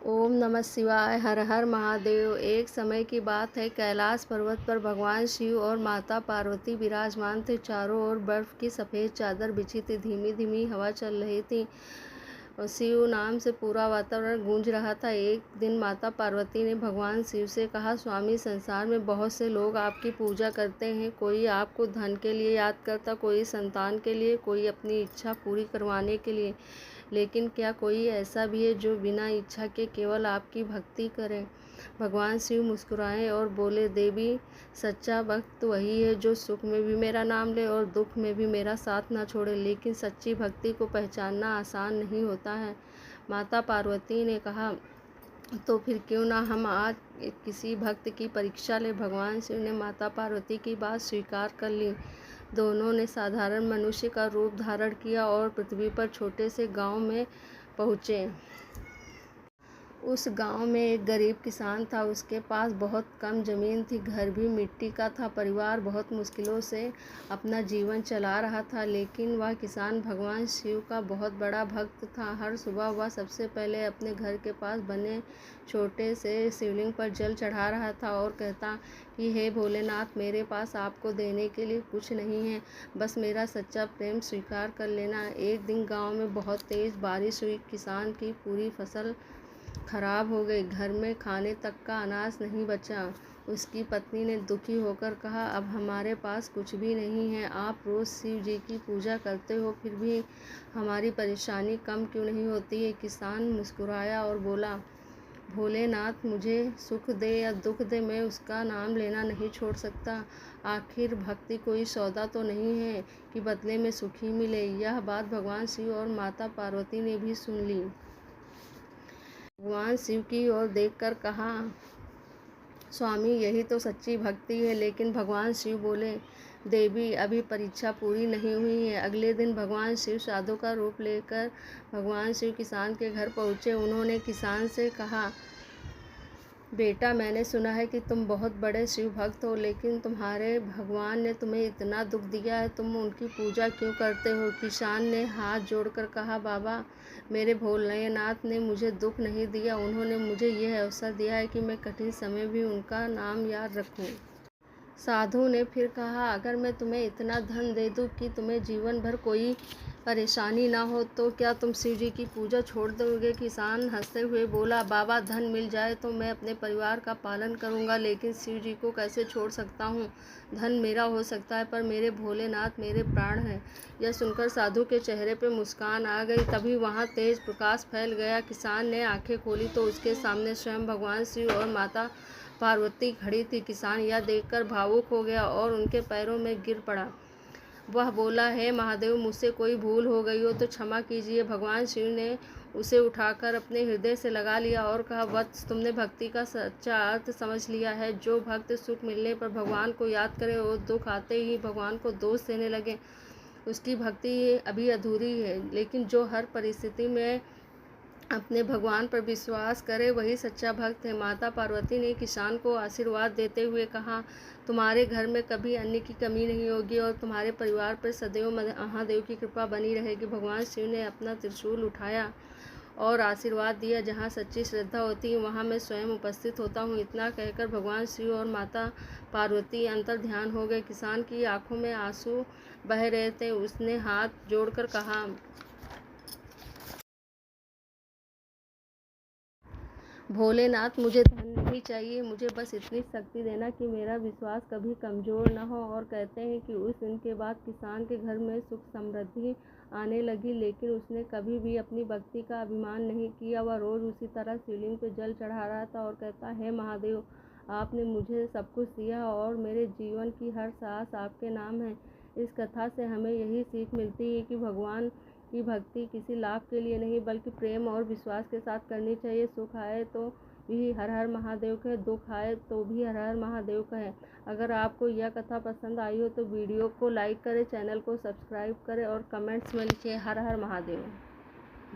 ओम नमः शिवाय। हर हर महादेव। एक समय की बात है, कैलाश पर्वत पर भगवान शिव और माता पार्वती विराजमान थे। चारों ओर बर्फ की सफ़ेद चादर बिछी थी। धीमी धीमी हवा चल रही थी और शिव नाम से पूरा वातावरण गूंज रहा था। एक दिन माता पार्वती ने भगवान शिव से कहा, स्वामी, संसार में बहुत से लोग आपकी पूजा करते हैं। कोई आपको धन के लिए याद करता, कोई संतान के लिए, कोई अपनी इच्छा पूरी करवाने के लिए, लेकिन क्या कोई ऐसा भी है जो बिना इच्छा के केवल आपकी भक्ति करे? भगवान शिव मुस्कुराए और बोले, देवी, सच्चा भक्त वही है जो सुख में भी मेरा नाम ले और दुख में भी मेरा साथ ना छोड़े। लेकिन सच्ची भक्ति को पहचानना आसान नहीं होता है। माता पार्वती ने कहा, तो फिर क्यों ना हम आज किसी भक्त की परीक्षा ले। भगवान शिव ने माता पार्वती की बात स्वीकार कर ली। दोनों ने साधारण मनुष्य का रूप धारण किया और पृथ्वी पर छोटे से गांव में पहुँचे। उस गांव में एक गरीब किसान था। उसके पास बहुत कम ज़मीन थी। घर भी मिट्टी का था। परिवार बहुत मुश्किलों से अपना जीवन चला रहा था। लेकिन वह किसान भगवान शिव का बहुत बड़ा भक्त था। हर सुबह वह सबसे पहले अपने घर के पास बने छोटे से शिवलिंग पर जल चढ़ा रहा था और कहता कि हे भोलेनाथ, मेरे पास आपको देने के लिए कुछ नहीं है, बस मेरा सच्चा प्रेम स्वीकार कर लेना। एक दिन गाँव में बहुत तेज़ बारिश हुई। किसान की पूरी फसल खराब हो गई। घर में खाने तक का अनाज नहीं बचा। उसकी पत्नी ने दुखी होकर कहा, अब हमारे पास कुछ भी नहीं है। आप रोज़ शिव जी की पूजा करते हो, फिर भी हमारी परेशानी कम क्यों नहीं होती है? किसान मुस्कुराया और बोला, भोलेनाथ मुझे सुख दे या दुख दे, मैं उसका नाम लेना नहीं छोड़ सकता। आखिर भक्ति कोई सौदा तो नहीं है कि बदले में सुख ही मिले। यह बात भगवान शिव और माता पार्वती ने भी सुन ली। भगवान शिव की ओर देखकर कहा, स्वामी, यही तो सच्ची भक्ति है। लेकिन भगवान शिव बोले, देवी, अभी परीक्षा पूरी नहीं हुई है। अगले दिन भगवान शिव साधु का रूप लेकर भगवान शिव किसान के घर पहुँचे। उन्होंने किसान से कहा, बेटा, मैंने सुना है कि तुम बहुत बड़े शिव भक्त हो, लेकिन तुम्हारे भगवान ने तुम्हें इतना दुख दिया है, तुम उनकी पूजा क्यों करते हो? किसान ने हाथ जोड़कर कहा, बाबा, मेरे भोलेनाथ ने मुझे दुख नहीं दिया। उन्होंने मुझे यह अवसर दिया है कि मैं कठिन समय भी उनका नाम याद रखूं। साधु ने फिर कहा, अगर मैं तुम्हें इतना धन दे दूं कि तुम्हें जीवन भर कोई परेशानी ना हो, तो क्या तुम शिव जी की पूजा छोड़ दोगे? किसान हंसते हुए बोला, बाबा, धन मिल जाए तो मैं अपने परिवार का पालन करूंगा, लेकिन शिव जी को कैसे छोड़ सकता हूँ? धन मेरा हो सकता है, पर मेरे भोलेनाथ मेरे प्राण हैं। यह सुनकर साधु के चेहरे पर मुस्कान आ गई। तभी वहाँ तेज प्रकाश फैल गया। किसान ने आंखें खोली तो उसके सामने स्वयं भगवान शिव और माता पार्वती खड़ी थी। किसान यह देखकर भावुक हो गया और उनके पैरों में गिर पड़ा। वह बोला, हे महादेव, मुझसे कोई भूल हो गई हो तो क्षमा कीजिए। भगवान शिव ने उसे उठाकर अपने हृदय से लगा लिया और कहा, वत्स, तुमने भक्ति का सच्चा अर्थ समझ लिया है। जो भक्त सुख मिलने पर भगवान को याद करे और दुख आते ही भगवान को दोष देने लगे, उसकी भक्ति अभी अधूरी है। लेकिन जो हर परिस्थिति में अपने भगवान पर विश्वास करे, वही सच्चा भक्त है। माता पार्वती ने किसान को आशीर्वाद देते हुए कहा, तुम्हारे घर में कभी अन्न की कमी नहीं होगी और तुम्हारे परिवार पर सदैव महादेव की कृपा बनी रहेगी। भगवान शिव ने अपना त्रिशूल उठाया और आशीर्वाद दिया, जहाँ सच्ची श्रद्धा होती है वहाँ मैं स्वयं उपस्थित होता हूँ। इतना कहकर भगवान शिव और माता पार्वती अंतर ध्यान हो गए। किसान की आंखों में आंसू बह रहे थे। उसने हाथ जोड़कर कहा, भोलेनाथ, मुझे धन नहीं चाहिए, मुझे बस इतनी शक्ति देना कि मेरा विश्वास कभी कमज़ोर न हो। और कहते हैं कि उस दिन के बाद किसान के घर में सुख समृद्धि आने लगी। लेकिन उसने कभी भी अपनी भक्ति का अभिमान नहीं किया। वह रोज़ उसी तरह शिवलिंग पर जल चढ़ा रहा था और कहता, हे महादेव, आपने मुझे सब कुछ दिया और मेरे जीवन की हर सांस आपके नाम है। इस कथा से हमें यही सीख मिलती है कि भगवान की भक्ति किसी लाभ के लिए नहीं, बल्कि प्रेम और विश्वास के साथ करनी चाहिए। सुख आए तो भी हर हर महादेव कहे, दुख आए तो भी हर हर महादेव कहे। अगर आपको यह कथा पसंद आई हो तो वीडियो को लाइक करें, चैनल को सब्सक्राइब करें और कमेंट्स में लिखिए हर हर महादेव।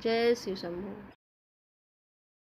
जय शिव शंभू।